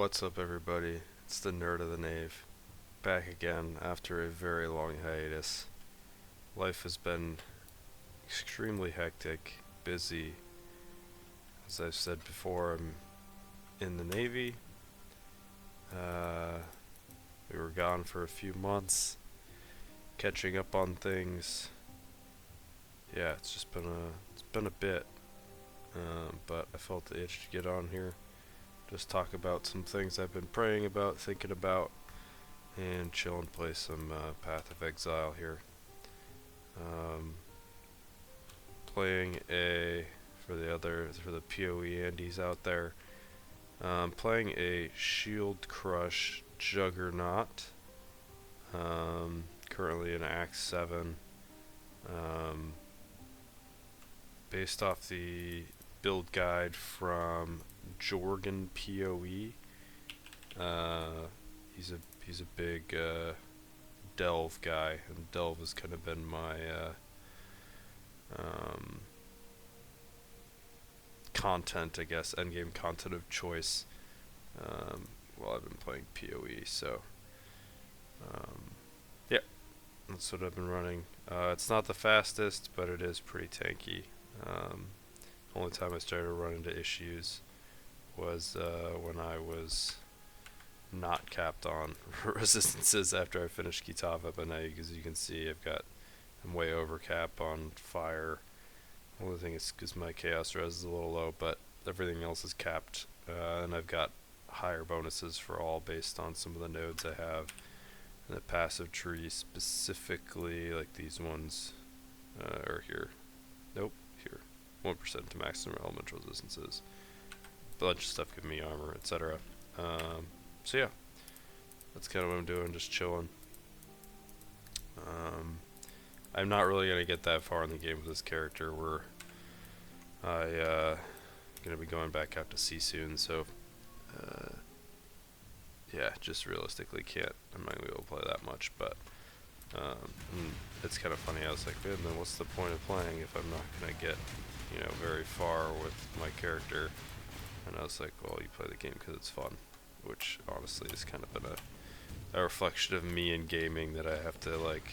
What's up, everybody? It's the Nerd of the Nave, back again after a very long hiatus. Life has been extremely hectic, busy. As I've said before, I'm in the Navy. We were gone for a few months, catching up on things. Yeah, it's been a bit, but I felt the itch to get on here. Just talk about some things I've been praying about, thinking about, and chill and play some Path of Exile here. Playing for the PoE Andes out there, playing a Shield Crush Juggernaut, currently in Act 7, based off the build guide from Jorgen PoE. He's a big delve guy, and delve has kind of been my content, I guess, endgame content of choice while I've been playing PoE. So yeah, that's what I've been running. It's not the fastest, but it is pretty tanky. Only time I started to run into issues was when I was not capped on resistances after I finished Kitava, but now, as you can see, I'm way over cap on fire. Only thing is because my chaos res is a little low, but everything else is capped, and I've got higher bonuses for all based on some of the nodes I have in the passive tree, specifically like these ones are here. Nope, here. 1% to maximum elemental resistances. Bunch of stuff giving me armor, etc. So yeah, that's kind of what I'm doing, just chilling. I'm not really gonna get that far in the game with this character. Gonna be going back out to sea soon, so yeah, just realistically I'm not gonna be able to play that much. But it's kind of funny. I was like, man, then what's the point of playing if I'm not gonna get very far with my character? And I was like, well, you play the game because it's fun, which honestly has kind of been a reflection of me in gaming, that I have to feel like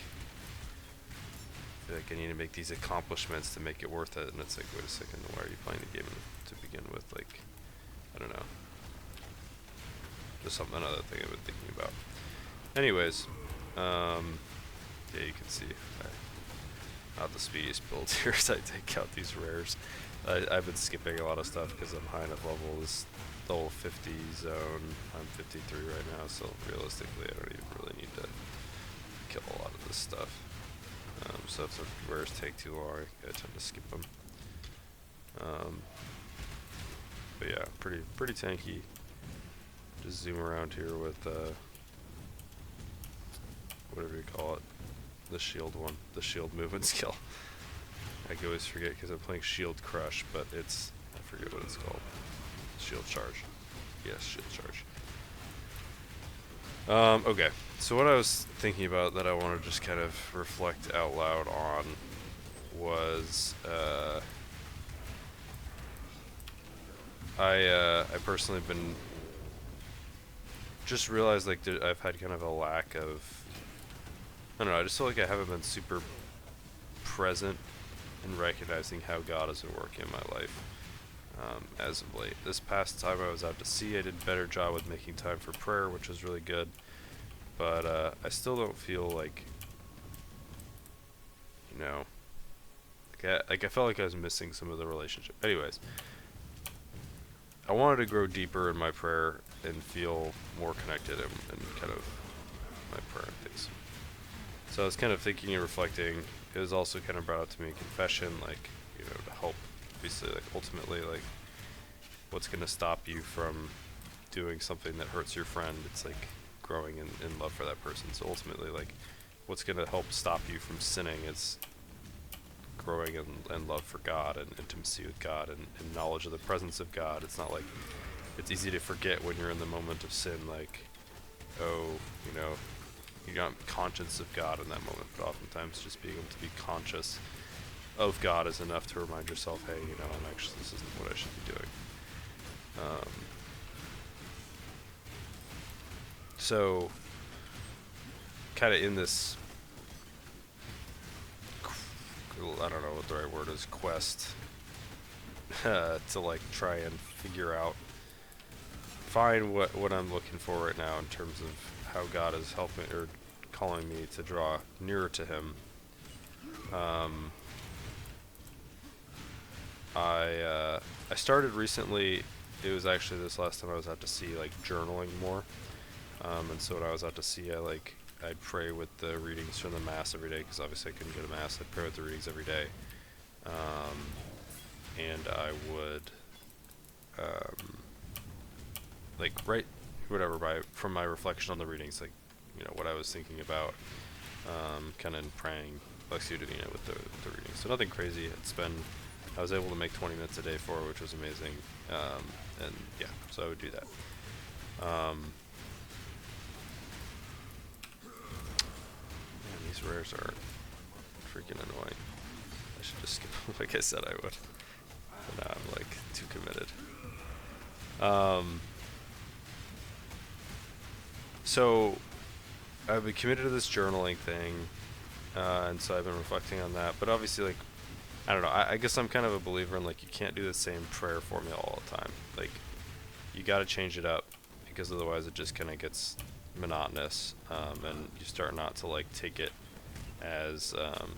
I need to make these accomplishments to make it worth it. And it's like, wait a second, why are you playing the game to begin with? Like, I don't know, just another thing I've been thinking about. Anyways, yeah, you can see not the speediest build here as I take out these rares. I've been skipping a lot of stuff because I'm high enough level. This level 50 zone, I'm 53 right now, so realistically I don't even really need to kill a lot of this stuff. So if the rares take too long, I tend to skip them. But yeah, pretty tanky. Just zoom around here with whatever you call it, the shield one, the shield movement skill. I always forget because I'm playing Shield Crush, but I forget what it's called. Shield Charge. Yes, Shield Charge. Okay, so what I was thinking about that I want to just kind of reflect out loud on was, I personally been just realized like I've had kind of a lack of, I don't know, I just feel like I haven't been super present in recognizing how God has been working in my life as of late. This past time I was out to sea, I did a better job with making time for prayer, which was really good. But I still don't feel like, I felt like I was missing some of the relationship. Anyways, I wanted to grow deeper in my prayer and feel more connected in kind of my prayer and things. So I was kind of thinking and reflecting. It was also kind of brought up to me in confession, like, to help, obviously, like, ultimately, like, what's going to stop you from doing something that hurts your friend? It's like growing in love for that person. So ultimately, like, what's going to help stop you from sinning is growing in love for God and intimacy with God and knowledge of the presence of God. It's not like, it's easy to forget when you're in the moment of sin, like, oh, you're not conscious of God in that moment, but oftentimes just being able to be conscious of God is enough to remind yourself, hey, this isn't what I should be doing. so kind of in this, I don't know what the right word is, quest to like try and figure out, find what I'm looking for right now in terms of how God is helping or calling me to draw nearer to Him. I started recently. It was actually this last time I was out to sea, like journaling more. And so when I was out to sea, I'd pray with the readings from the Mass every day, because obviously I couldn't go to Mass. I'd pray with the readings every day. And I would, like, write whatever from my reflection on the readings, like, you know, what I was thinking about, kind of praying Lexio Divina with the readings. So nothing crazy. I was able to make 20 minutes a day for it, which was amazing. And yeah, so I would do that. Man, these rares are freaking annoying. I should just skip them like I said I would. But now I'm like too committed. So I've been committed to this journaling thing, and so I've been reflecting on that. But obviously, like, I don't know. I guess I'm kind of a believer in, like, you can't do the same prayer formula all the time. Like, you got to change it up, because otherwise it just kind of gets monotonous, and you start not to, like, take it as,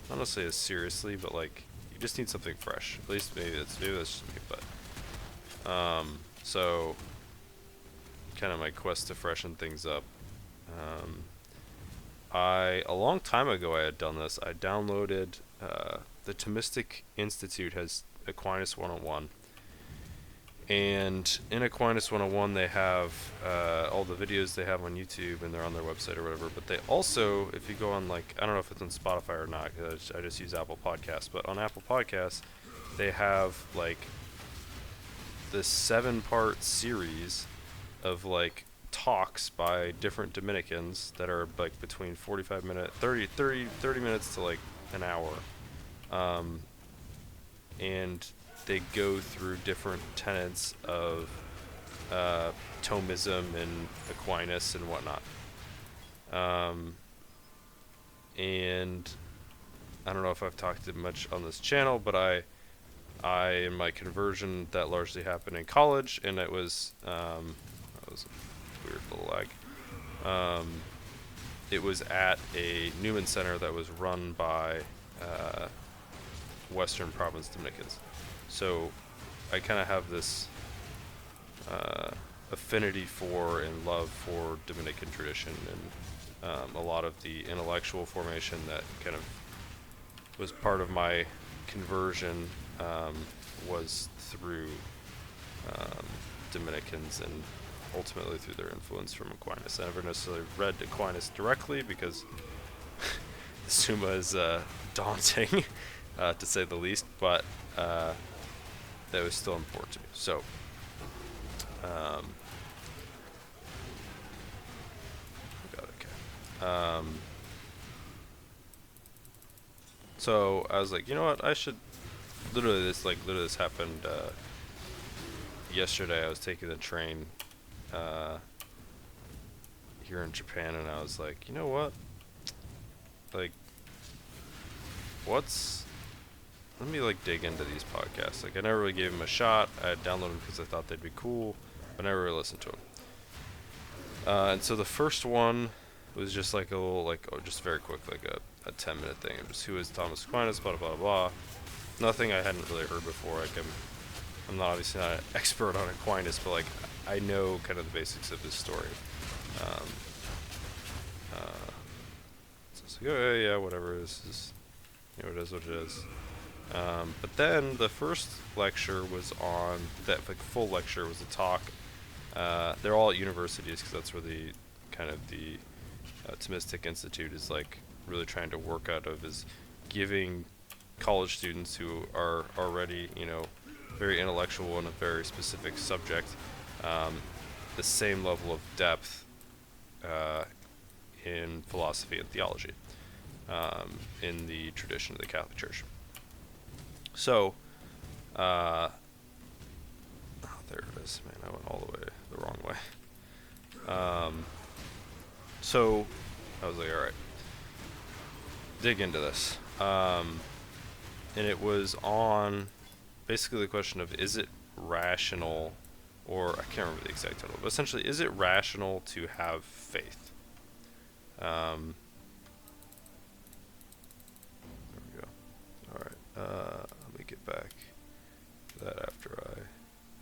not necessarily as seriously, but, like, you just need something fresh. At least maybe that's just me, but, so, kind of my quest to freshen things up. A long time ago I had done this. I downloaded, the Thomistic Institute has Aquinas 101. And in Aquinas 101 they have all the videos they have on YouTube, and they're on their website or whatever. But they also, if you go on, like, I don't know if it's on Spotify or not, I just use Apple Podcasts. But on Apple Podcasts, they have, like, this 7-part series of, like, talks by different Dominicans that are, like, between 45 minutes, 30 minutes to, like, an hour. And they go through different tenets of Thomism and Aquinas and whatnot. And I don't know if I've talked much on this channel, but I in my conversion, that largely happened in college, and it was that was a weird little lag. It was at a Newman Center that was run by Western Province Dominicans. So I kind of have this affinity for and love for Dominican tradition, and a lot of the intellectual formation that kind of was part of my conversion was through Dominicans, and ultimately through their influence from Aquinas. I never necessarily read Aquinas directly, because the Summa is daunting, to say the least, but that was still important to me. So, so I was like, you know what, I should, literally this happened yesterday. I was taking the train here in Japan, and I was like, you know what, like, let me, like, dig into these podcasts. Like, I never really gave them a shot. I had downloaded them because I thought they'd be cool, but never really listened to them. And so the first one was just like a little, like, just very quick, like a 10-minute thing. It was, who is Thomas Aquinas, blah, blah, blah, blah. Nothing I hadn't really heard before. Like, I'm not, obviously not an expert on Aquinas, but, like, I know kind of the basics of his story. So it's like, oh, yeah, whatever. This is, you know, it is what it is. But then the first lecture was on, that, like, full lecture was a talk. They're all at universities, because that's where the kind of the Thomistic Institute is, like, really trying to work out of, is giving college students who are already, you know, very intellectual in a very specific subject, the same level of depth in philosophy and theology in the tradition of the Catholic Church. So, oh, there it is. Man, I went all the way the wrong way. So I was like, all right, dig into this. And it was on basically the question of, is it rational, or I can't remember the exact title, but essentially, is it rational to have faith? There we go. All right. Let me get back to that after I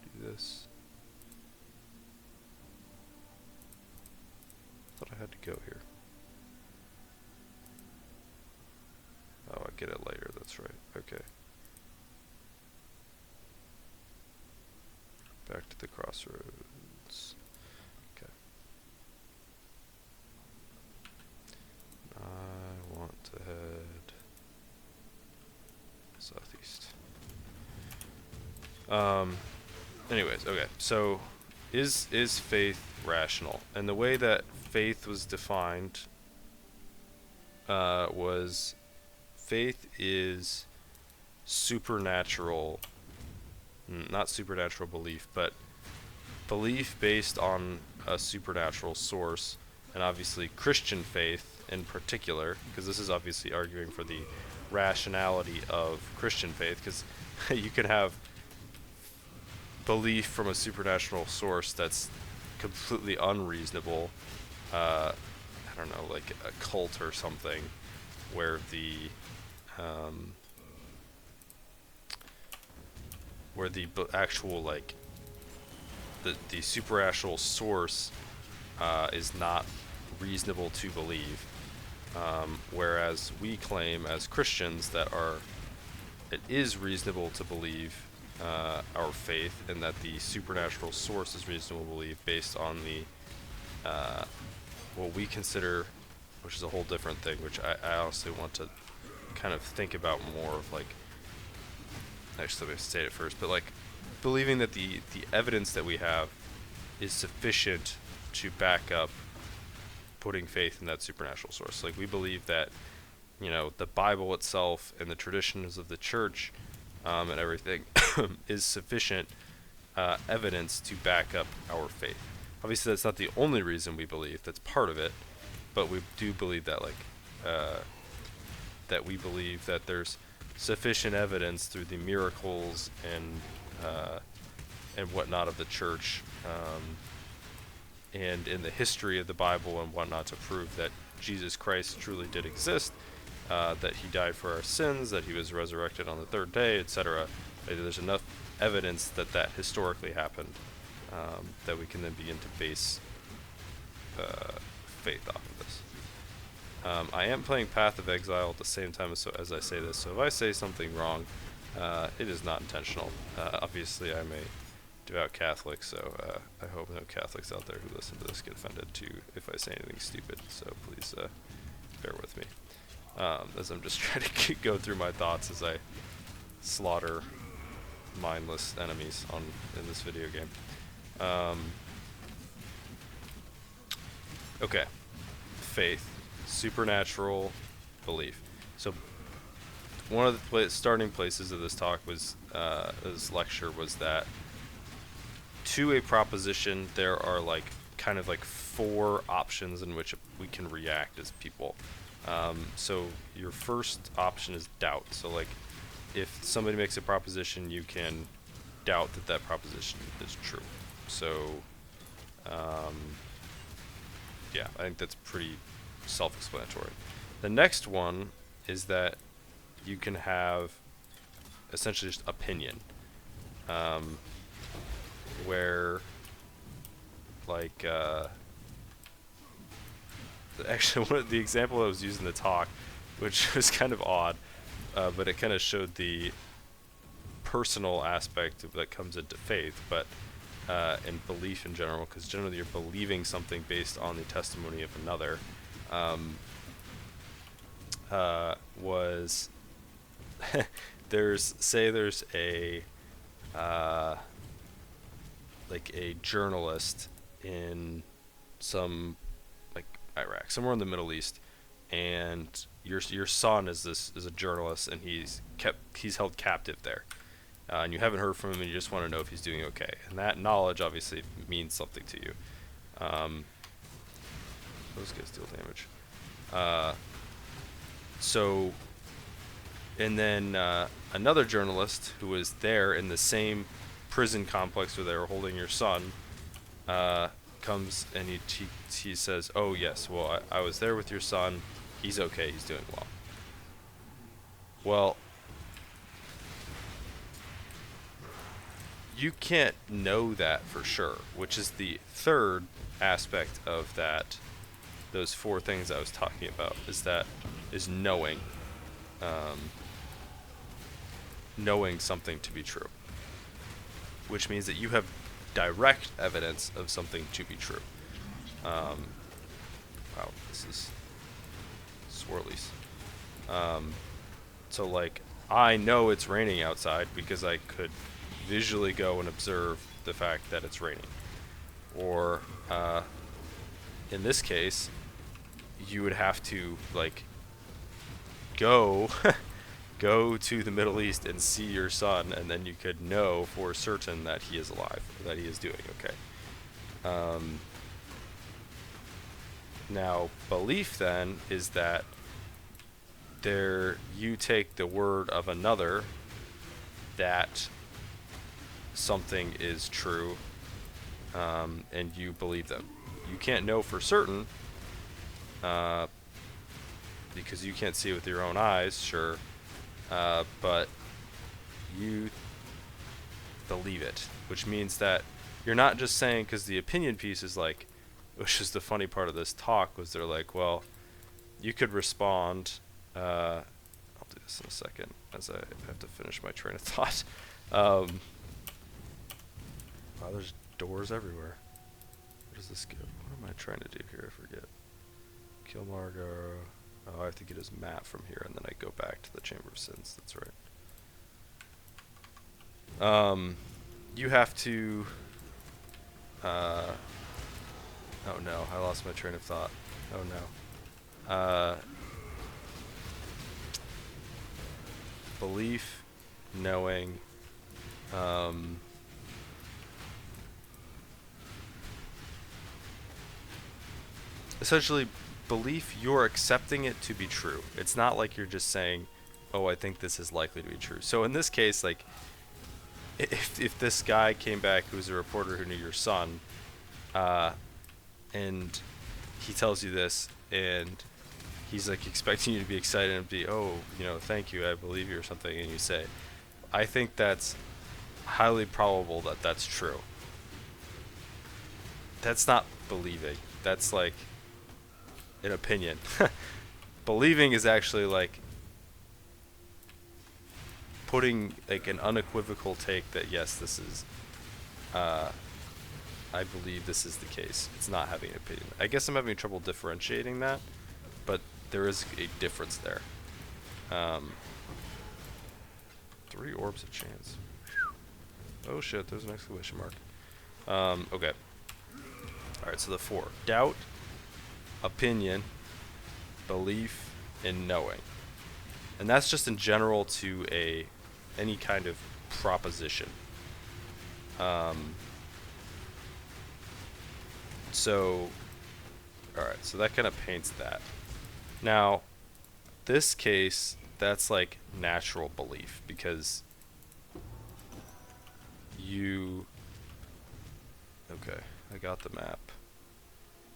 do this. Thought I had to go here. Oh, I get it later. That's right. Okay. Back to the crossroads. Okay. I want to head southeast. Anyways, okay. So, is faith rational? And the way that faith was defined was faith is supernatural, not supernatural belief, but belief based on a supernatural source, and obviously Christian faith in particular, because this is obviously arguing for the rationality of Christian faith, because you can have belief from a supernatural source that's completely unreasonable. I don't know, like a cult or something, where the actual, like, the supernatural source is not reasonable to believe, whereas we claim as Christians that it is reasonable to believe our faith, and that the supernatural source is reasonable to believe based on the what we consider, which is a whole different thing, which I honestly want to kind of think about more of, like, actually let me state it first, but like believing that the evidence that we have is sufficient to back up putting faith in that supernatural source. Like, we believe that, you know, the Bible itself and the traditions of the church and everything is sufficient evidence to back up our faith. Obviously, that's not the only reason we believe. That's part of it, but we do believe that, like, that we believe that there's sufficient evidence through the miracles and whatnot of the church, and in the history of the Bible and whatnot, to prove that Jesus Christ truly did exist, that he died for our sins, that he was resurrected on the third day, etc. There's enough evidence that that historically happened, that we can then begin to base faith off of this. I am playing Path of Exile at the same time as I say this, so if I say something wrong, it is not intentional. Obviously, I'm a devout Catholic, so I hope no Catholics out there who listen to this get offended too if I say anything stupid, so please bear with me, as I'm just trying to go through my thoughts as I slaughter mindless enemies in this video game. Okay, faith, supernatural belief. So one of the starting places of this talk was, this lecture, was that to a proposition there are, like, kind of like 4 options in which we can react as people. So your first option is doubt. So, like, if somebody makes a proposition, you can doubt that that proposition is true. So yeah, I think that's pretty self-explanatory. The next one is that you can have essentially just opinion, where, like, actually one of the example I was using in the talk, which was kind of odd, but it kind of showed the personal aspect that comes into faith, but and belief in general, because generally you're believing something based on the testimony of another, was there's a like a journalist in some, like, Iraq, somewhere in the Middle East, and your son is a journalist, and he's held captive there, and you haven't heard from him, and you just want to know if he's doing okay, and that knowledge obviously means something to you. Those guys deal damage. So, and then another journalist who was there in the same prison complex where they were holding your son comes and he says, "Oh yes, well I was there with your son. He's okay. He's doing well." Well, you can't know that for sure, which is the third aspect of that. Those four things I was talking about is knowing, knowing something to be true, which means that you have direct evidence of something to be true. Wow, this is swirlies. So like, I know it's raining outside because I could visually go and observe the fact that it's raining. Or, in this case, you would have to like go go to the Middle East and see your son, and then you could know for certain that he is alive, or that he is doing okay. Now, belief then is that you take the word of another that something is true, and you believe them. You can't know for certain, because you can't see it with your own eyes, sure, but you believe it, which means that you're not just saying, because the opinion piece is like, which is the funny part of this talk, was they're like, well, you could respond, I'll do this in a second as I have to finish my train of thought. Wow, there's doors everywhere. What does this give? What am I trying to do here? I forget. Kill Margot. Oh, I have to get his map from here, and then I go back to the Chamber of Sins. That's right. You have to... oh no, I lost my train of thought. Oh no. Belief, knowing, essentially, belief, you're accepting it to be true. It's not like you're just saying, oh, I think this is likely to be true. So in this case, like, if this guy came back who's a reporter who knew your son, and he tells you this, and he's like expecting you to be excited and be, oh, you know, thank you, I believe you, or something, and you say, I think that's highly probable that that's true. That's not believing. That's like an opinion. Believing is actually like putting like an unequivocal take that yes, this is I believe this is the case. It's not having an opinion. I guess I'm having trouble differentiating that, but there is a difference there. 3 orbs of chance. Oh shit, there's an exclamation mark. Okay. Alright, so the 4. Doubt, opinion, belief, and knowing. And that's just in general to any kind of proposition. So, alright, so that kind of paints that. Now, this case, that's like natural belief, because you... Okay, I got the map.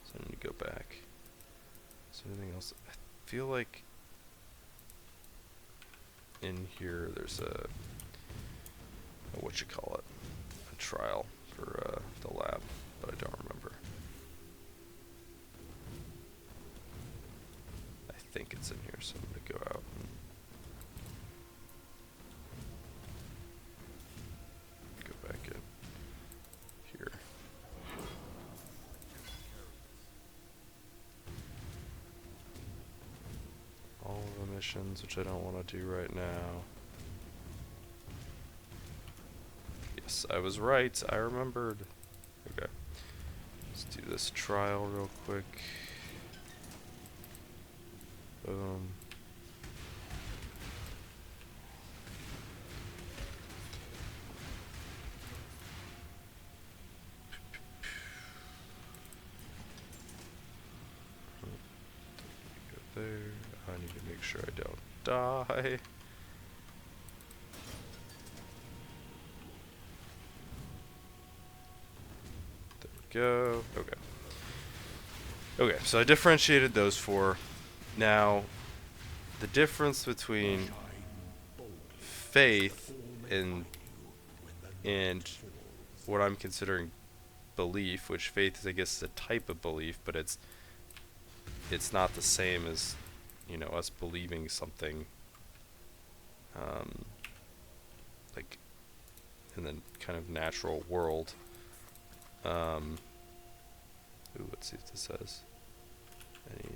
So I need to go back. Is there anything else? I feel like in here there's a what you call it, a trial for the lab, but I don't remember. I think it's in here, so I'm gonna go out and go back in here. All of the missions, which I don't want to do right now. Yes, I was right. I remembered. Okay. Let's do this trial real quick. Boom. make sure I don't die. There we go. Okay. Okay, so I differentiated those four. Now, the difference between faith and what I'm considering belief, which faith is, I guess, is a type of belief, but it's not the same as, you know, us believing something, like in the kind of natural world. Ooh, let's see if this says any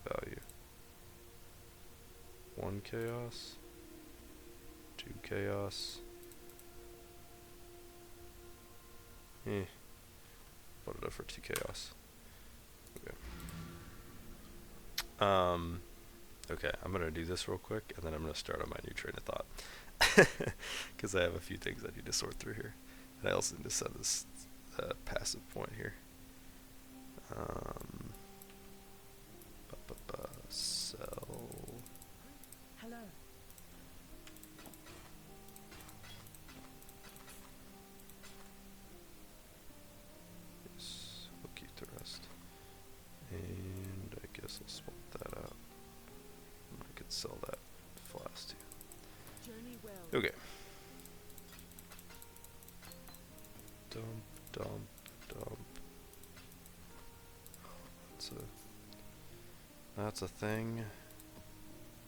value. 1 chaos, 2 chaos. Put it up for 2 chaos. Okay. Okay, I'm gonna do this real quick, and then I'm gonna start on my new train of thought, because I have a few things I need to sort through here, and I also need to set this passive point here. Sell. Hello. Yes, we'll keep the rest. And I guess I'll swap that out. I could sell that flask too. Journey well. Okay. Dump, dump, dump. That's a thing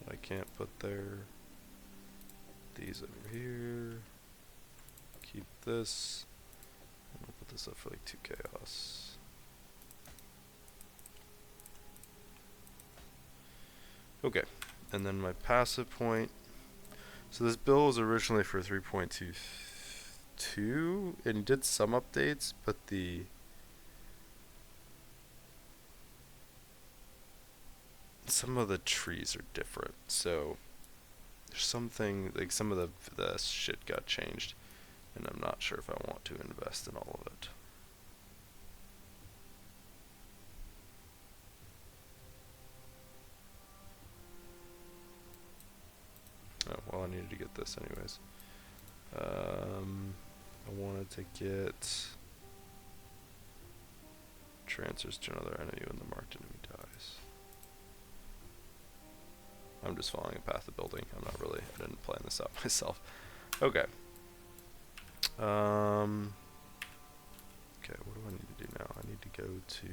that I can't put there. These over here. Keep this. And I'll put this up for like 2 chaos. Okay, and then my passive point. So this bill was originally for 3.22 and did some updates, but some of the trees are different. So there's something like some of the shit got changed, and I'm not sure if I want to invest in all of it. Oh, well, I needed to get this anyways. I wanted to get transfers to another enemy when the marked enemy dies. I'm just following a path of building. I didn't plan this out myself. Okay. Okay, what do I need to do now? I need to go to...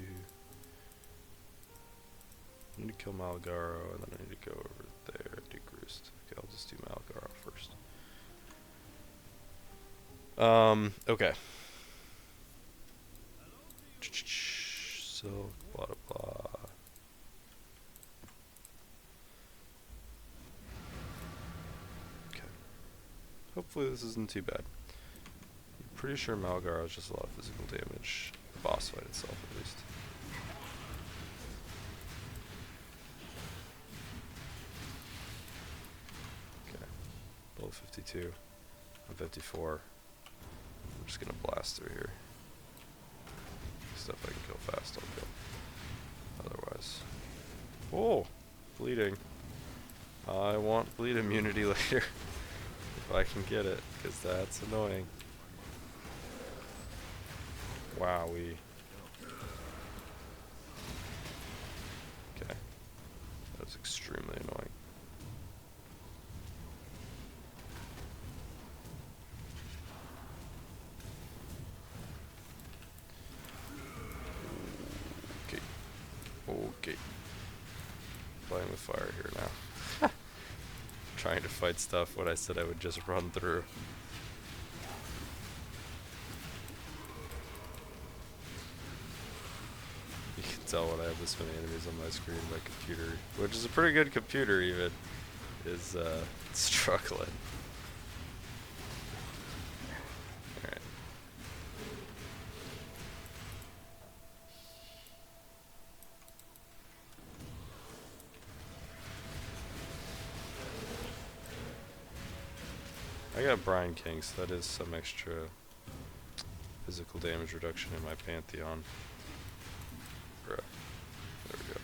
I need to kill Malgaro, and then I need to go over there, do Groost. Okay, I'll just do Malgaro first. Okay. Silk, blah blah blah. Okay. Hopefully this isn't too bad. I'm pretty sure Malgaro is just a lot of physical damage. Boss fight itself, at least. Okay. Level 52. I'm 54. I'm just gonna blast through here. Stuff I can kill fast, I'll kill. Otherwise. Oh! Bleeding. I want bleed immunity later. If I can get it, because that's annoying. Wowee. Okay. That was extremely annoying. Okay. Playing with fire here now. Trying to fight stuff when I said I would just run through. You can tell when I have this many enemies on my screen, my computer, which is a pretty good computer even, is struggling. Alright. I got Brian King, so that is some extra physical damage reduction in my Pantheon. Bruh. There we go.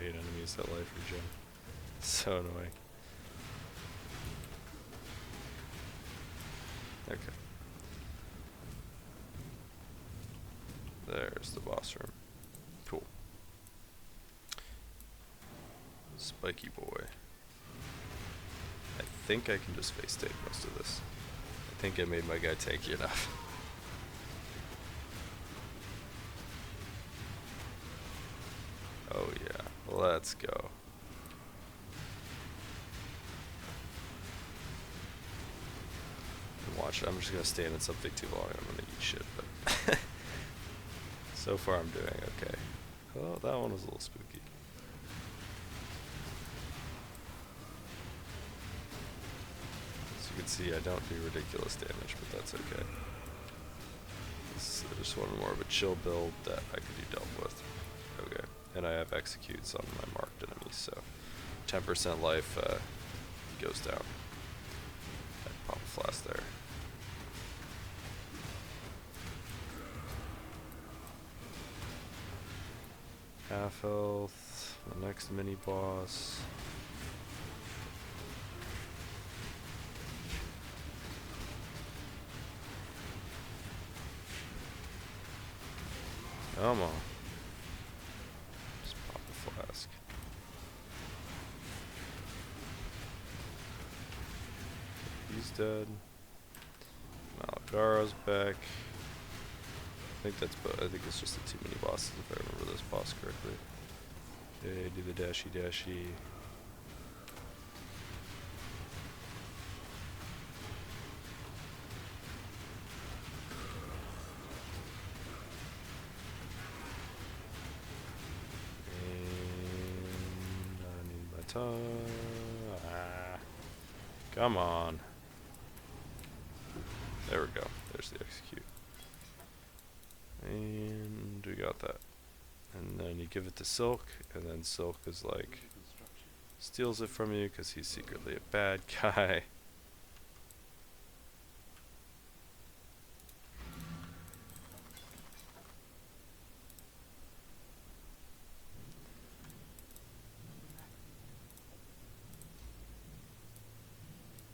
hate enemies that life regen. So annoying. Okay. There's the boss room. Cool. Spiky boy. I think I can just face take most of this. I think I made my guy tanky enough. Oh yeah, let's go. Watch it. I'm just gonna stand in something too long and I'm gonna eat shit, but so far I'm doing okay. Oh, that one was a little spooky. As you can see, I don't do ridiculous damage, but that's okay. This is just one more of a chill build that I could be dealt with. Okay, and I have executes on my marked enemies, so 10% life goes down. I pop a flask there. Half health, the next mini boss. Come on. Just pop a flask. He's dead. Malagaro's back. I think it's just the 2 mini bosses if I remember this boss correctly. Okay, do the dashy dashy. And I need my tongue. Ah, come on. There we go. There's the execute. And we got that. And then you give it to Silk, and then Silk is like, steals it from you because he's secretly a bad guy.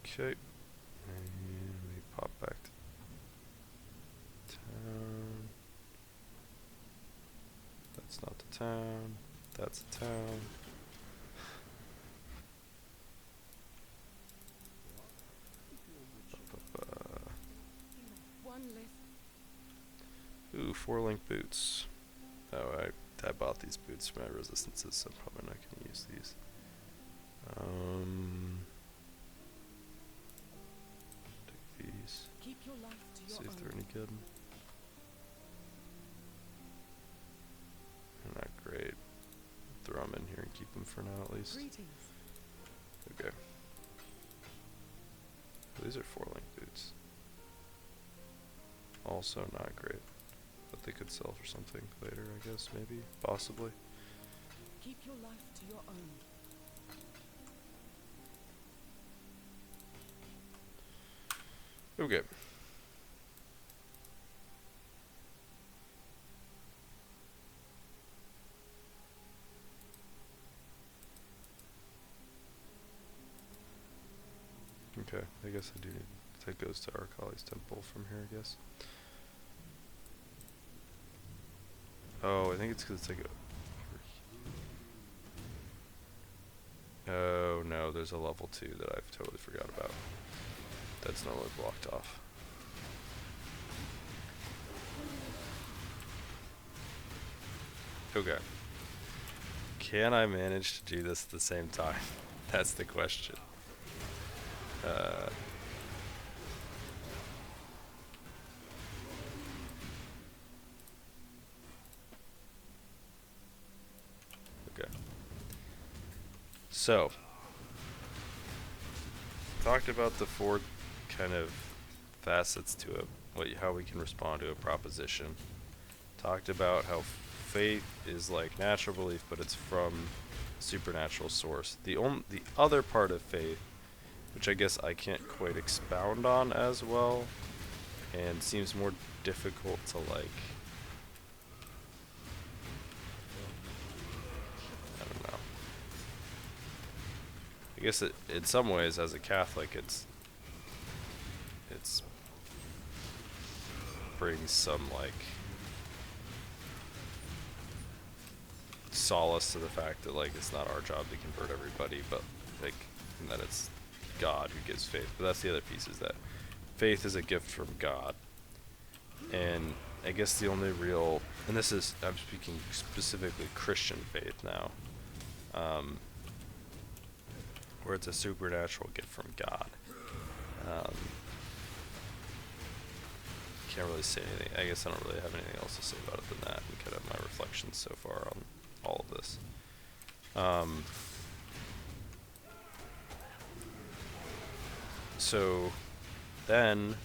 Okay. And we pop back to town. That's not the town. That's the town. One less. Ooh, 4-link boots. Oh, I bought these boots for my resistances, so I'm probably not going to use these. Take these. Keep your life to your See if own. they're any good. They're not great. Throw them in here and keep them for now at least. Greetings. Okay. These are 4-link boots. Also not great. But they could sell for something later, I guess, maybe, possibly. Keep your life to your own. Okay. Okay, I guess I do need, that goes to Arcali's temple from here, I guess. Oh, I think it's because it's like a... Oh no, there's a level 2 that I've totally forgot about. That's normally blocked off. Okay. Can I manage to do this at the same time? That's the question. Okay. So, talked about the 4 kind of facets to it, how we can respond to a proposition. Talked about how faith is like natural belief, but it's from a supernatural source. The other part of faith, which I guess I can't quite expound on as well, and seems more difficult to like, I don't know. I guess in some ways, as a Catholic, it's brings some like solace to the fact that like it's not our job to convert everybody, but like, and that it's God who gives faith. But that's the other piece, is that faith is a gift from God. And I guess the only real, and this is, I'm speaking specifically Christian faith now, where it's a supernatural gift from God. Can't really say anything. I guess I don't really have anything else to say about it than that, and kind of my reflections so far on all of this. So then,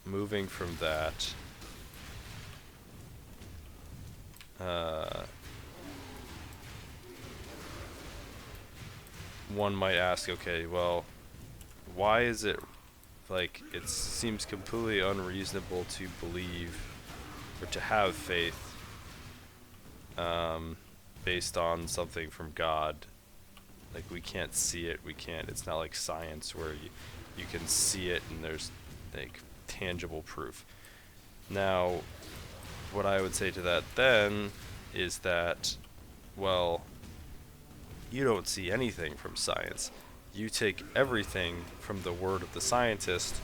moving from that, one might ask, okay, well, why is it like it seems completely unreasonable to believe or to have faith based on something from God? Like, we can't see it, it's not like science where you can see it and there's like tangible proof. Now, what I would say to that then is that, well, you don't see anything from science. You take everything from the word of the scientist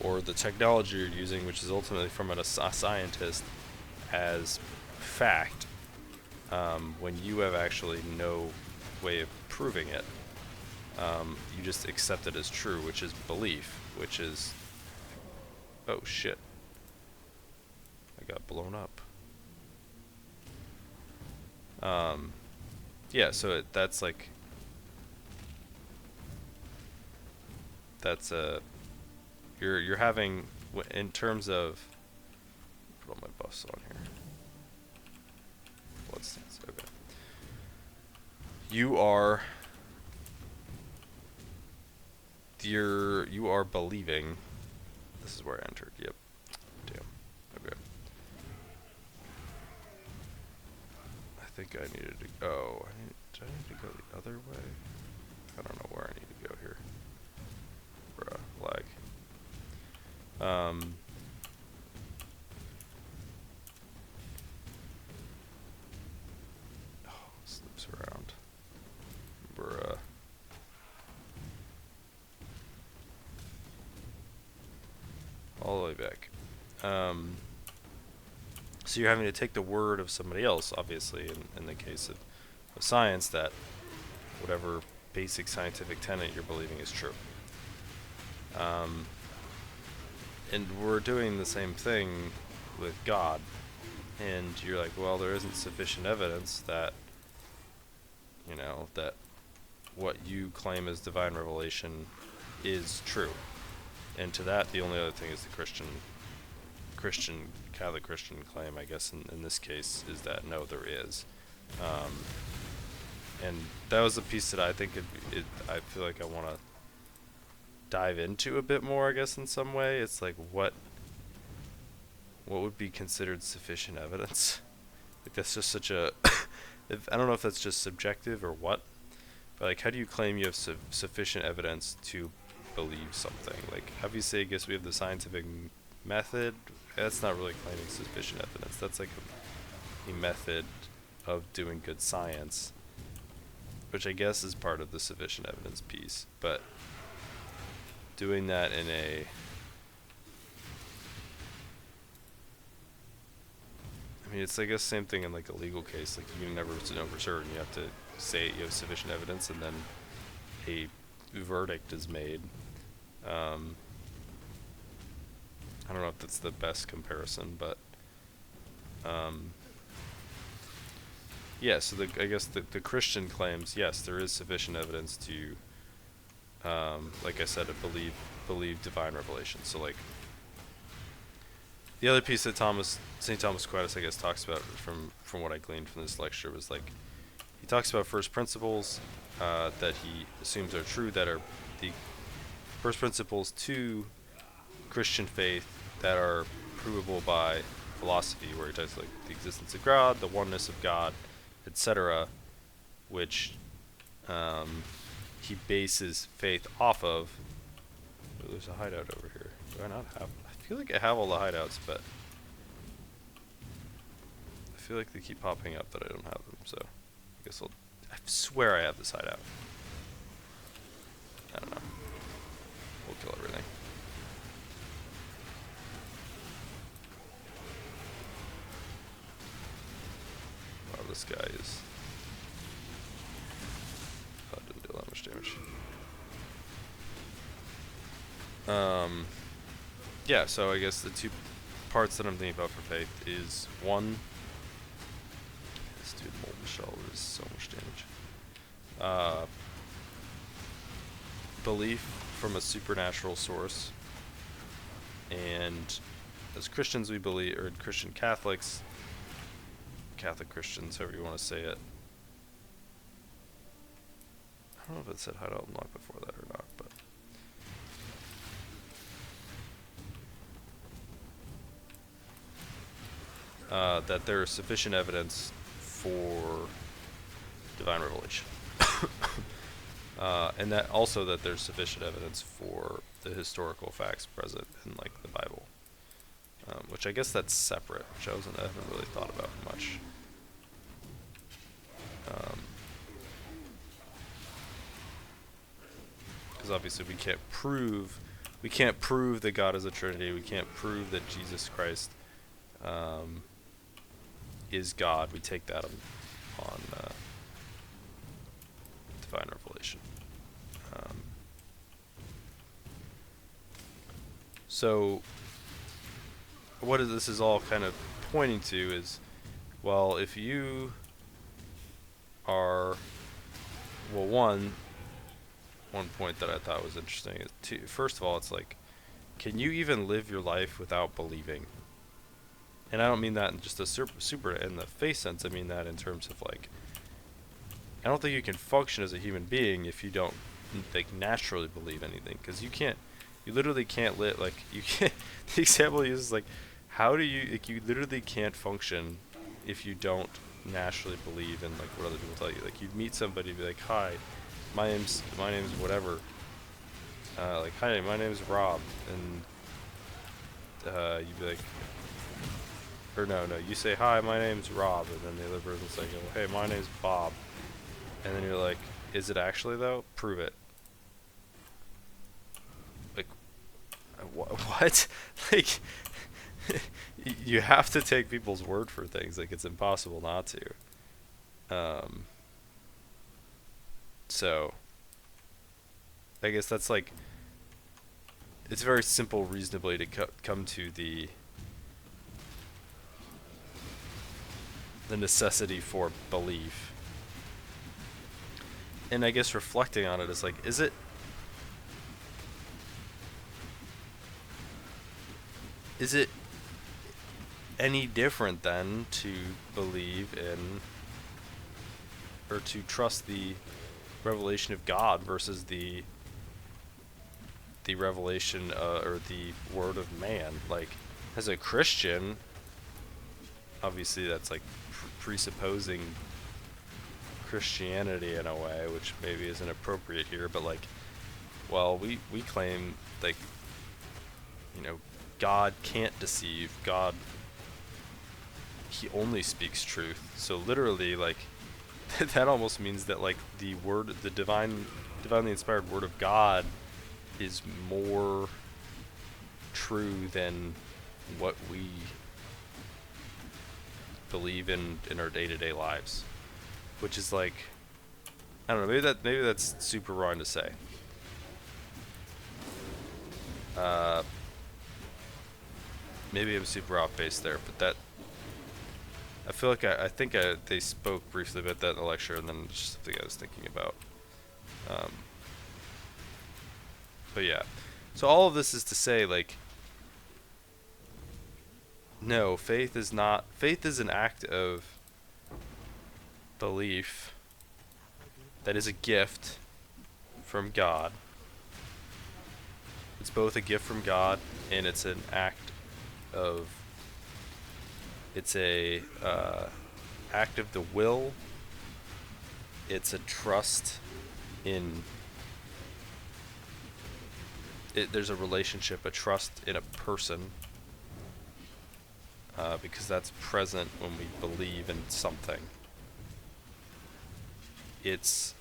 or the technology you're using, which is ultimately from a scientist, as fact, when you have actually no way of proving it. You just accept it as true, which is belief, which is... Oh shit. I got blown up. Yeah, so that's like... That's a... You're having... In terms of... Put all my buffs on here. Bloodstains, okay. You are believing. This is where I entered. Yep. Damn. Okay. I think I needed to. Oh, did I need to go the other way? I don't know where I need to go here. Bruh, lag. Oh, slips around. Bruh. All the way back. So you're having to take the word of somebody else, obviously, in the case of science, that whatever basic scientific tenet you're believing is true. And we're doing the same thing with God. And you're like, well, there isn't sufficient evidence that, you know, that what you claim as divine revelation is true. And to that, the only other thing is the Catholic Christian claim, I guess, in this case, is that no, there is. And that was a piece that I think I feel like I want to dive into a bit more, I guess, in some way. It's like, what would be considered sufficient evidence? Like, that's just such a... I don't know if that's just subjective or what, but like, how do you claim you have sufficient evidence to believe something? Like, obviously, I guess we have the scientific method. That's not really claiming sufficient evidence. That's like a method of doing good science, which I guess is part of the sufficient evidence piece. But doing that in a... I mean, it's, I guess, same thing in like a legal case. Like, you never know for certain. You have to say you have sufficient evidence, and then a verdict is made. I don't know if that's the best comparison, but yeah. So I guess the Christian claims, yes, there is sufficient evidence to, like I said, to believe divine revelation. So like, the other piece that St. Thomas Aquinas, I guess, talks about from what I gleaned from this lecture was like, he talks about first principles that he assumes are true, that are the first principles to Christian faith that are provable by philosophy, where he talks like the existence of God, the oneness of God, etc., which he bases faith off of. Oh, there's a hideout over here. Do I not have? I feel like I have all the hideouts, but I feel like they keep popping up that I don't have them. So I guess I swear I have this hideout. I don't know. We'll kill everything. Wow, this guy is. Oh, didn't do that much damage. Yeah, so I guess the two parts that I'm thinking about for faith is one. This dude Molten Shell is so much damage. Belief from a supernatural source, and as Christians we believe, or Christian Catholics, Catholic Christians, however you want to say it. I don't know if it said hideout unlock before that or not, but that there is sufficient evidence for divine revelation. And that also that there's sufficient evidence for the historical facts present in like the Bible, which I guess that's separate, which I haven't really thought about much. Because obviously we can't prove that God is a Trinity. We can't prove that Jesus Christ is God. We take that on divine revelation. So what this is all kind of pointing to is, well, if you are, well, one point that I thought was interesting is, first of all, it's like, can you even live your life without believing? And I don't mean that in just a super in the face sense. I mean that in terms of like, I don't think you can function as a human being if you don't like naturally believe anything, because you literally can't live, like, you can't. The example he uses is like, how do you, like, you literally can't function if you don't naturally believe in like what other people tell you. Like, you'd meet somebody and be like, hi, my name's whatever, like, hi, my name's Rob, and you'd be like, or no, you say, hi, my name's Rob, and then the other person's like, oh, hey, my name's Bob, and then you're like, is it actually though? Prove it. Like, what? Like, you have to take people's word for things. Like, it's impossible not to. So, I guess that's like, it's very simple reasonably to come to the necessity for belief. And I guess reflecting on it is like, is it any different then to believe in or to trust the revelation of God versus the revelation or the word of man? Like, as a Christian, obviously that's like presupposing Christianity in a way, which maybe isn't appropriate here, but like, well, we claim, like, you know, God can't deceive. God, he only speaks truth. So literally, like, that almost means that like the divinely inspired word of God is more true than what we believe in our day-to-day lives, which is like, I don't know, maybe that's super wrong to say. Maybe I'm super off base there, but that, I feel like I think they spoke briefly about that in the lecture, and then just something I was thinking about. But yeah, so all of this is to say, like, no, faith is an act of belief that is a gift from God. It's both a gift from God and it's an act of, it's a act of the will it's a trust in it. There's a relationship, a trust in a person, because that's present when we believe in something. It's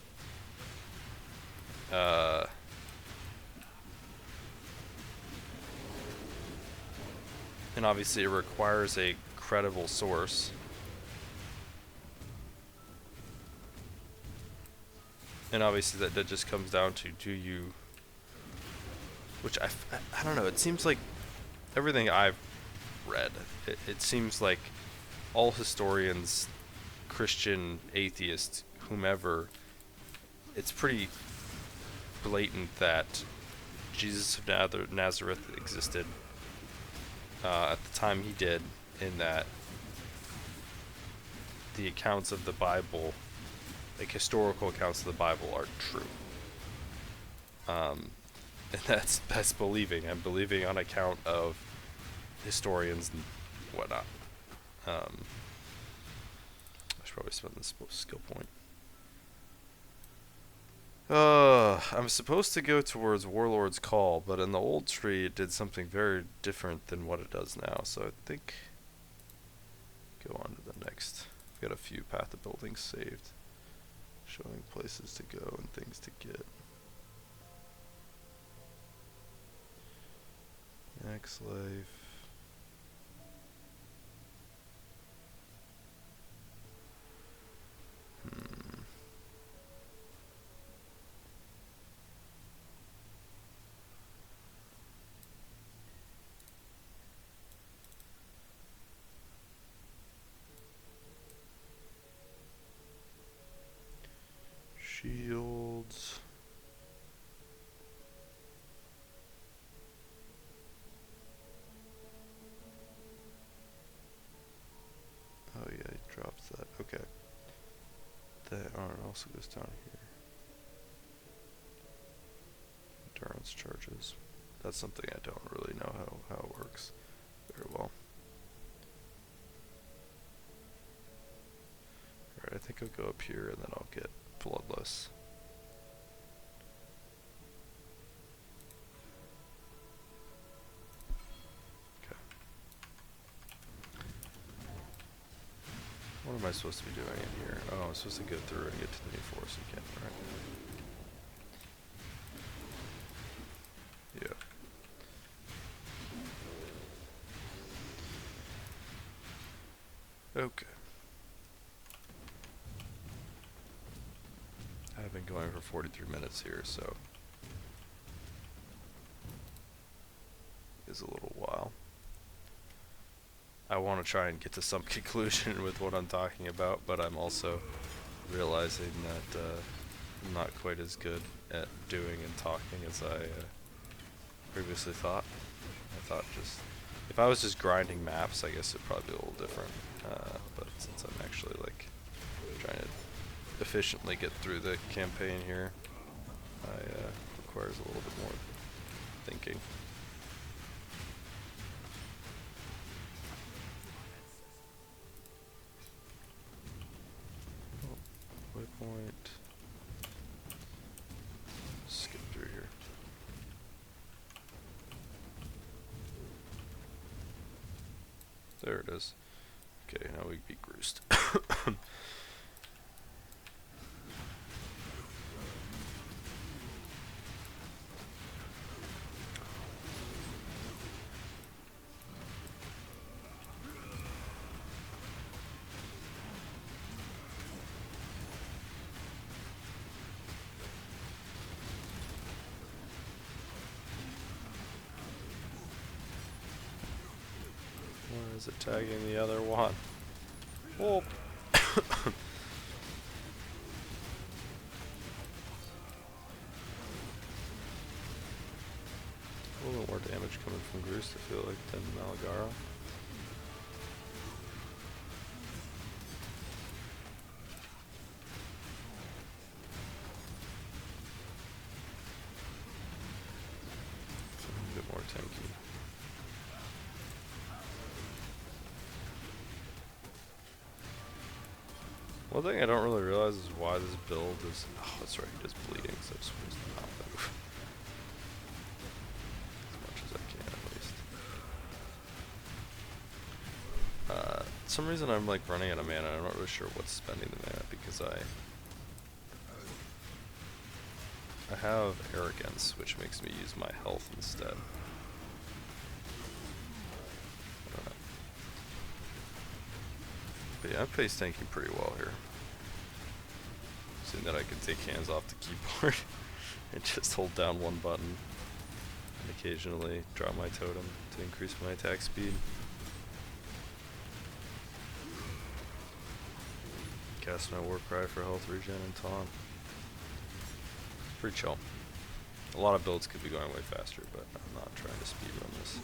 and obviously it requires a credible source. And obviously that just comes down to, do you, which I don't know, it seems like everything I've read, it seems like all historians, Christian, atheist, whomever, it's pretty blatant that Jesus of Nazareth existed at the time he did, in that the accounts of the Bible, like historical accounts of the Bible, are true. And that's believing. I'm believing on account of historians and whatnot. I should probably spend this skill point. I'm supposed to go towards Warlord's Call, but in the old tree it did something very different than what it does now, so I think go on to the next. I've got a few Path of Buildings saved, showing places to go and things to get. Next life. Shields. Oh yeah, he drops that. Okay. That also goes down here. Endurance charges. That's something I don't really know how it works very well. Alright, I think I'll go up here and then I'll get Bloodless. Okay. What am I supposed to be doing in here? Oh, I'm supposed to go through and get to the new force again, right? Yeah. Okay. I've been going for 43 minutes here, so it's a little while. I want to try and get to some conclusion with what I'm talking about, but I'm also realizing that I'm not quite as good at doing and talking as I previously thought. I thought if I was just grinding maps, I guess it'd probably be a little different. But since I'm actually like trying to efficiently get through the campaign here, requires a little bit more thinking. Oh, waypoint. Skip through here. There it is. Okay, now we beat Groost. One is attacking the other one. Oh. A little more damage coming from Groost, I feel like, than Malagaro. A bit more tanky. One thing I don't really realize is why this build is... Oh, that's right, he does bleeding, so I'm supposed to not move. As much as I can, at least. Some reason I'm like running out of mana. I'm not really sure what's spending the mana, because I have arrogance, which makes me use my health instead. I don't know. But yeah, I'm pace tanking pretty well here. Seeing that I can take hands off the keyboard and just hold down one button and occasionally draw my totem to increase my attack speed. Cast my war cry for health regen and taunt. Pretty chill. A lot of builds could be going way faster, but I'm not trying to speedrun this.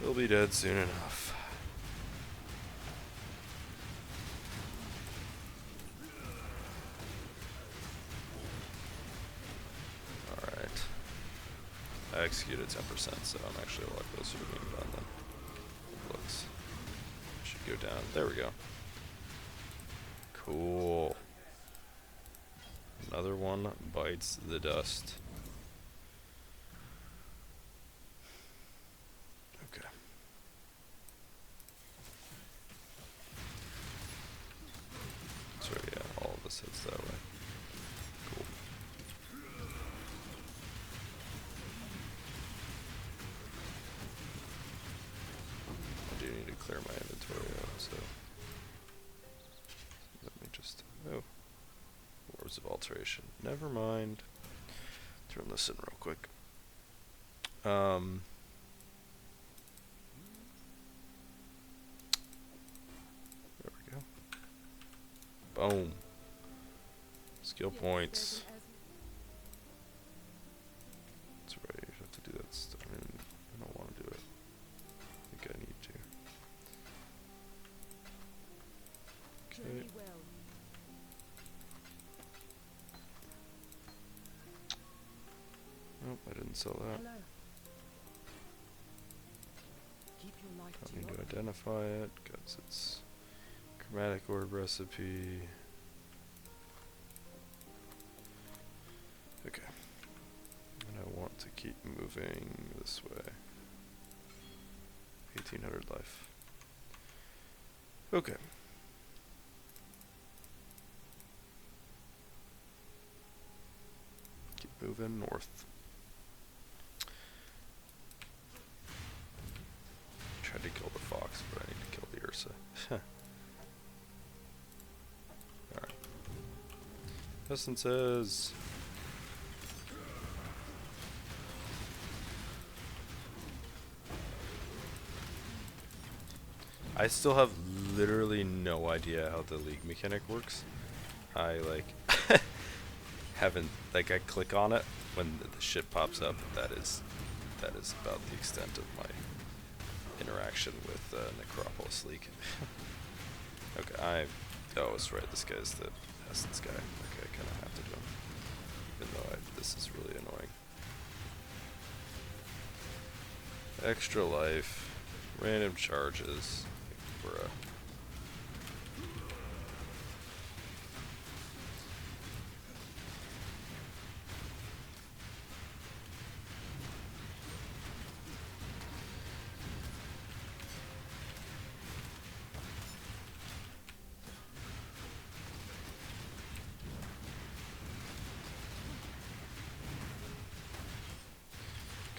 He'll be dead soon enough. I executed 10%, so I'm actually a lot closer to being done than it looks. Should go down. There we go. Cool. Another one bites the dust. Okay. So yeah, all of this hits that way. Cool. Need to clear my inventory out, so let me just... Oh. Words of Alteration. Never mind. Turn this in real quick. There we go. Boom. Skill points. That's right, you have to do that stuff. I don't want to do it. I think I need to. Okay. Nope, I didn't sell that. Don't need to identify it because it's chromatic orb recipe. Okay. And I want to keep moving this way. 1800 life. Okay. Keep moving north. Tried to kill the fox, but I need to kill the Ursa. Alright. Essences. I still have literally no idea how the league mechanic works. I like haven't like I click on it when the shit pops up. That is about the extent of my interaction with Necropolis League. Okay, oh, it's right. This guy's the Essence guy. Okay, I kind of have to do him, even though this is really annoying. Extra life, random charges. Bruh.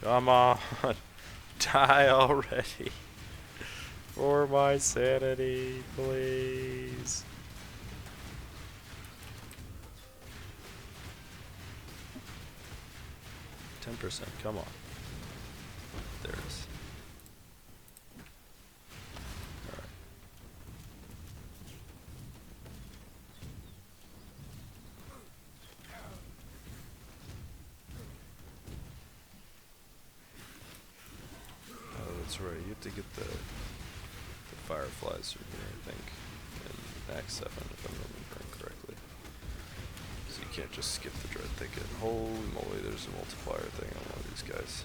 Come on, die already. For my sanity, please. %, come on. There it is. Alright. Oh, that's right. You have to get the fireflies from here, I think, in Act 7, if I'm remembering correctly. can't just skip the Dread Thicket. Holy moly, there's a multiplier thing on one of these guys.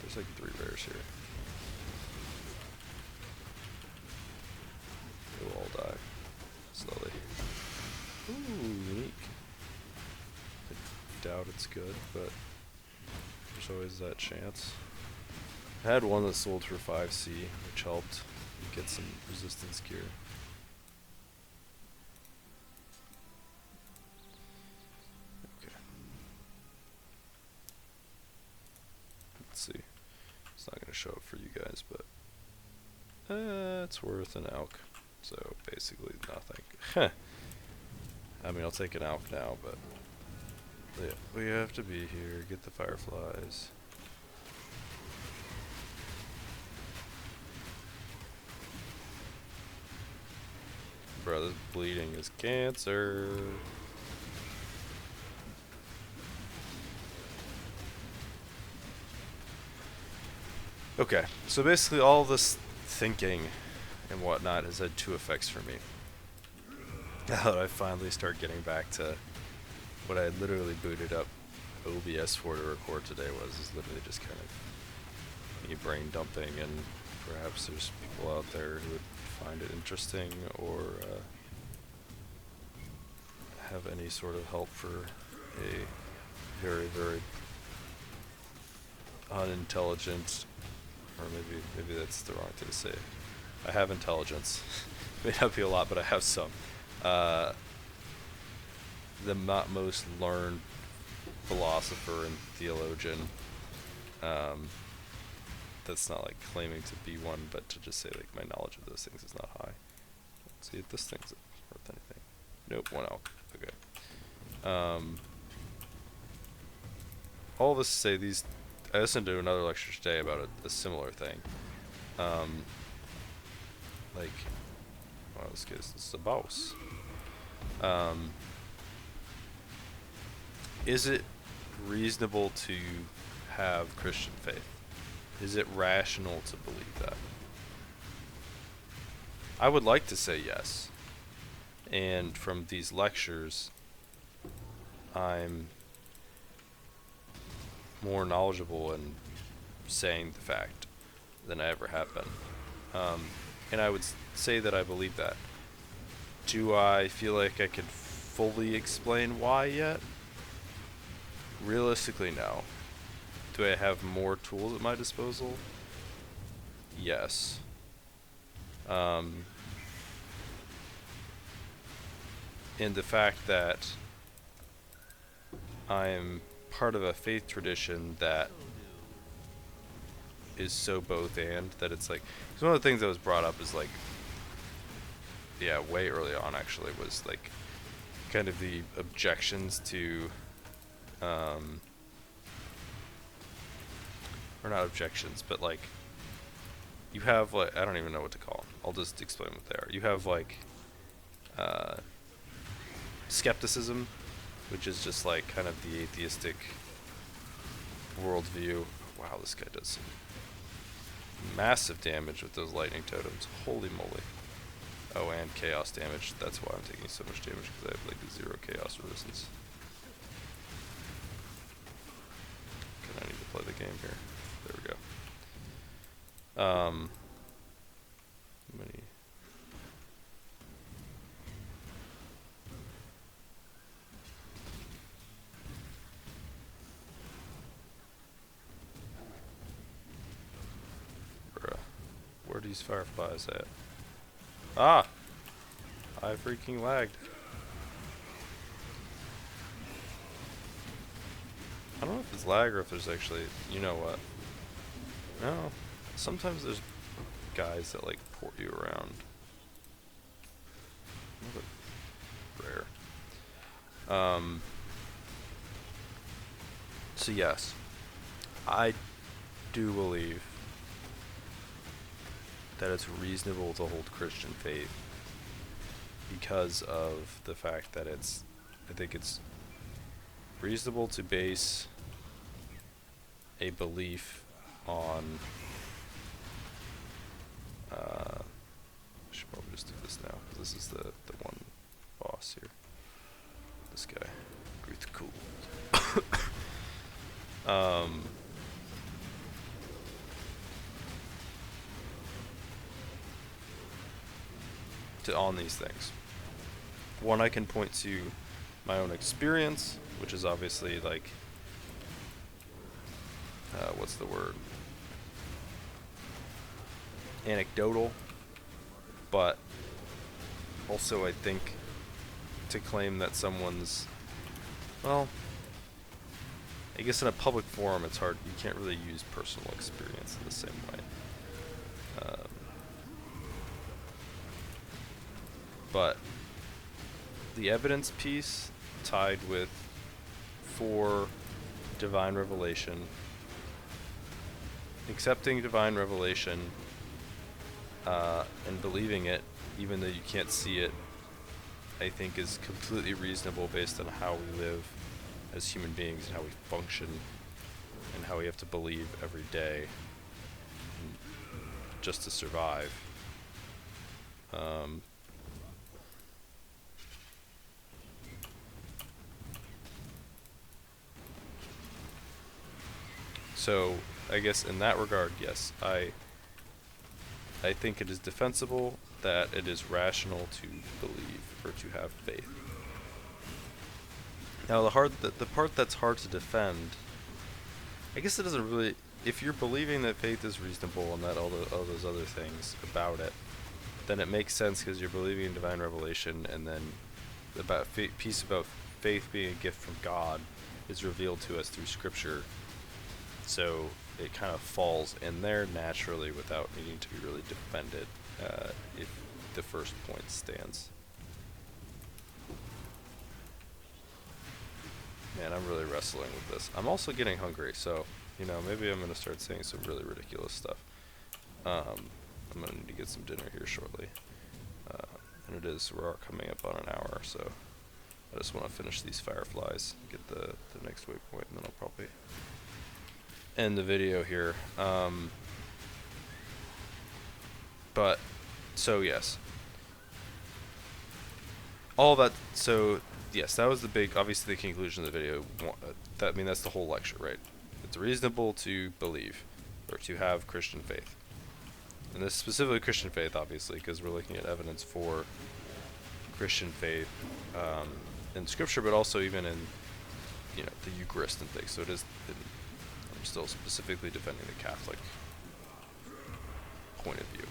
There's like 3 rares here. They will all die. Slowly. Ooh, unique. I doubt it's good, but there's always that chance. I had one that sold for 5C, which helped get some resistance gear. Okay. Let's see. It's not going to show up for you guys, but it's worth an alk. So basically nothing. I mean, I'll take an alk now, but yeah, we have to be here. Get the fireflies. Bro, this bleeding is cancer. Okay, so basically all this thinking and whatnot has had 2 effects for me. Now that I finally start getting back to what I literally booted up OBS for to record today is literally just kind of me brain dumping, and perhaps there's people out there who would find it interesting or have any sort of help for a very, very unintelligent, or maybe that's the wrong thing to say. I have intelligence. May not be a lot, but I have some. The not most learned philosopher and theologian. That's not like claiming to be one, but to just say like my knowledge of those things is not high. Let's see if this thing's worth anything. Nope, 1 elk. Okay. All this to say, I listened to another lecture today about a similar thing. Like, well, this is a boss. Is it reasonable to have Christian faith? Is it rational to believe that? I would like to say yes. And from these lectures, I'm more knowledgeable in saying the fact than I ever have been. And I would say that I believe that. Do I feel like I could fully explain why yet? Realistically, no. Do I have more tools at my disposal? Yes. And the fact that I'm part of a faith tradition that is so both and, that it's like, cause one of the things that was brought up is like, yeah, way early on actually, was like kind of the objections to or not objections, but like you have like, I don't even know what to call them. I'll just explain what they are. You have like skepticism, which is just like kind of the atheistic worldview. Wow, this guy does some massive damage with those lightning totems. Holy moly. Oh, and chaos damage. That's why I'm taking so much damage, because I have like 0 chaos resistance. I need to play the game here. There we go. How many? Bruh. Where are these fireflies at? Ah! I freaking lagged. I don't know if it's lag or if there's actually, you know what? No. Sometimes there's guys that like port you around. Rare. So yes, I do believe that it's reasonable to hold Christian faith because of the fact that I think it's reasonable to base a belief on I should probably just do this now, because this is the one boss here. This guy. Ruth Cool. On these things. One, I can point to my own experience, which is obviously like, what's the word? Anecdotal, but also I think to claim that someone's, well, I guess in a public forum it's hard, you can't really use personal experience in the same way. But the evidence piece tied with for divine revelation, accepting divine revelation, and believing it, even though you can't see it, I think is completely reasonable based on how we live as human beings and how we function and how we have to believe every day just to survive. So I guess in that regard, yes, I think it is defensible that it is rational to believe or to have faith. Now the part that's hard to defend, I guess it doesn't really, if you're believing that faith is reasonable and that all those other things about it, then it makes sense because you're believing in divine revelation, and then about piece about faith being a gift from God is revealed to us through Scripture. So it kind of falls in there naturally without needing to be really defended if the first point stands. Man, I'm really wrestling with this. I'm also getting hungry, so, you know, maybe I'm going to start saying some really ridiculous stuff. I'm going to need to get some dinner here shortly. And we're coming up on an hour, so I just want to finish these fireflies, get the next waypoint, and then I'll probably end the video here. But, so yes. All that, so yes, that was the big, obviously the conclusion of the video. That's the whole lecture, right? It's reasonable to believe, or to have Christian faith. And this specifically Christian faith, obviously, because we're looking at evidence for Christian faith in Scripture, but also even in, you know, the Eucharist and things. So it is, I'm still specifically defending the Catholic point of view.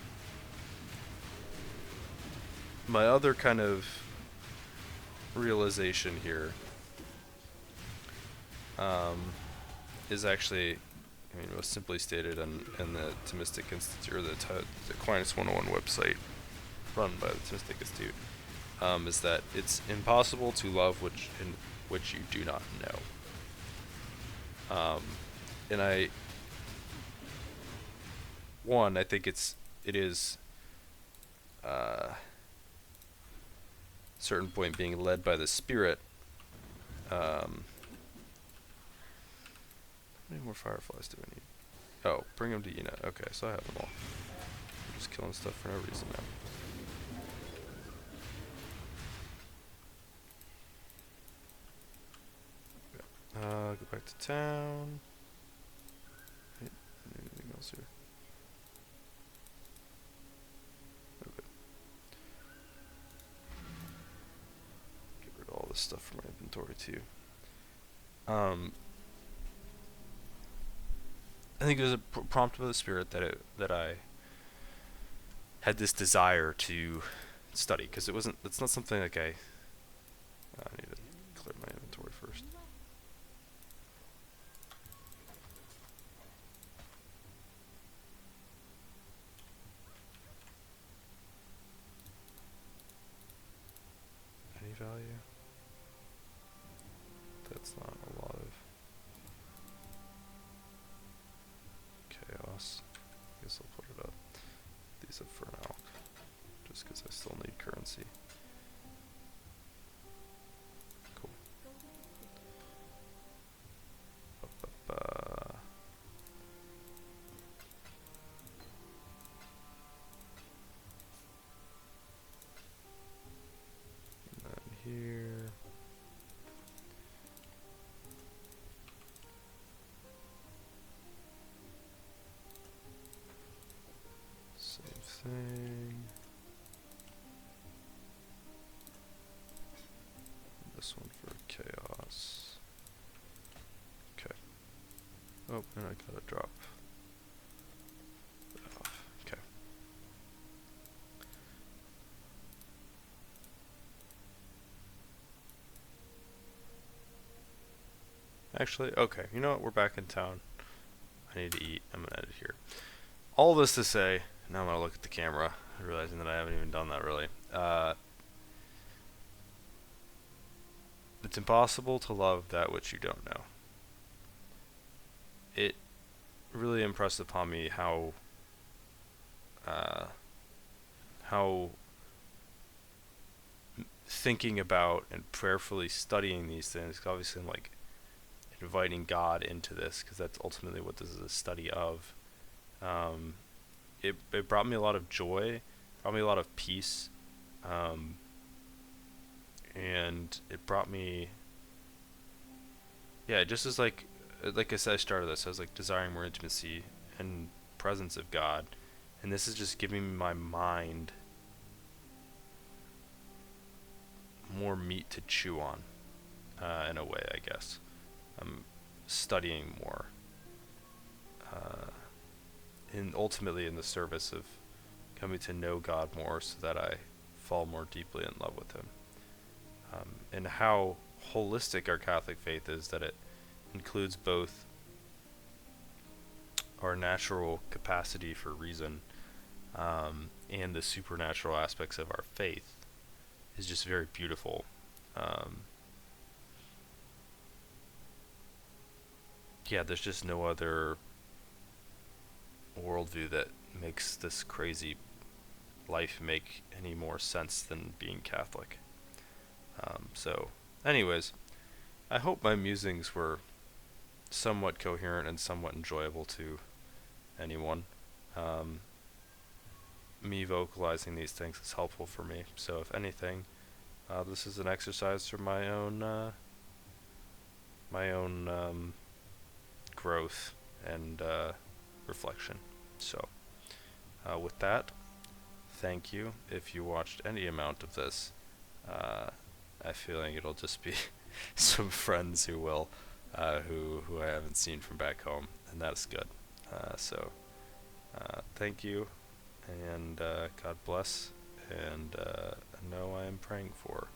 My other kind of realization here is actually, I mean, most simply stated in the Thomistic Institute, or the Aquinas 101 website run by the Thomistic Institute, is that it's impossible to love which you do not know. And I think it is certain point being led by the Spirit. How many more fireflies do I need? Oh, bring them to Ina. Okay, so I have them all. I'm just killing stuff for no reason now. Okay. Go back to town. Anything else here? Okay. Get rid of all this stuff from my inventory too. I think it was a prompt of the Spirit that I had this desire to study, because it's not something like I need to clear my inventory first. Any value? That's not a lot of chaos. I guess I'll put it up. These up for now, just because I still need currency. Cool. And then Oh, and I gotta drop that off. Okay. Actually, okay. You know what? We're back in town. I need to eat. I'm gonna edit here. All this to say, now I'm gonna look at the camera, realizing that I haven't even done that really. It's impossible to love that which you don't know. It really impressed upon me uh, how thinking about and prayerfully studying these things, 'cause obviously I'm like inviting God into this, because that's ultimately what this is a study of. Um, it brought me a lot of joy, brought me a lot of peace, um, and it brought me, yeah, it just is like I said, I started this, I was like desiring more intimacy and presence of God, and this is just giving my mind more meat to chew on, in a way, I guess. I'm studying more, uh, and ultimately in the service of coming to know God more, so that I fall more deeply in love with Him. And how holistic our Catholic faith is, that it includes both our natural capacity for reason, and the supernatural aspects of our faith, is just very beautiful. Um, yeah, there's just no other worldview that makes this crazy life make any more sense than being Catholic. So, anyways, I hope my musings were somewhat coherent and somewhat enjoyable to anyone. Um, Me vocalizing these things is helpful for me. So, if anything, this is an exercise for my own growth and reflection. So, with that, thank you. If you watched any amount of this, I feel like it'll just be some friends who will, who I haven't seen from back home, and that's good. Thank you, and God bless, and know I am praying for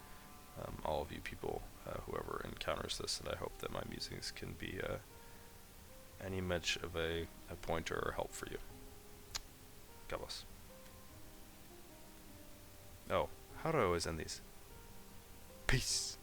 all of you people, whoever encounters this, and I hope that my musings can be any much of a pointer or help for you. God bless. Oh, how do I always end these? Peace.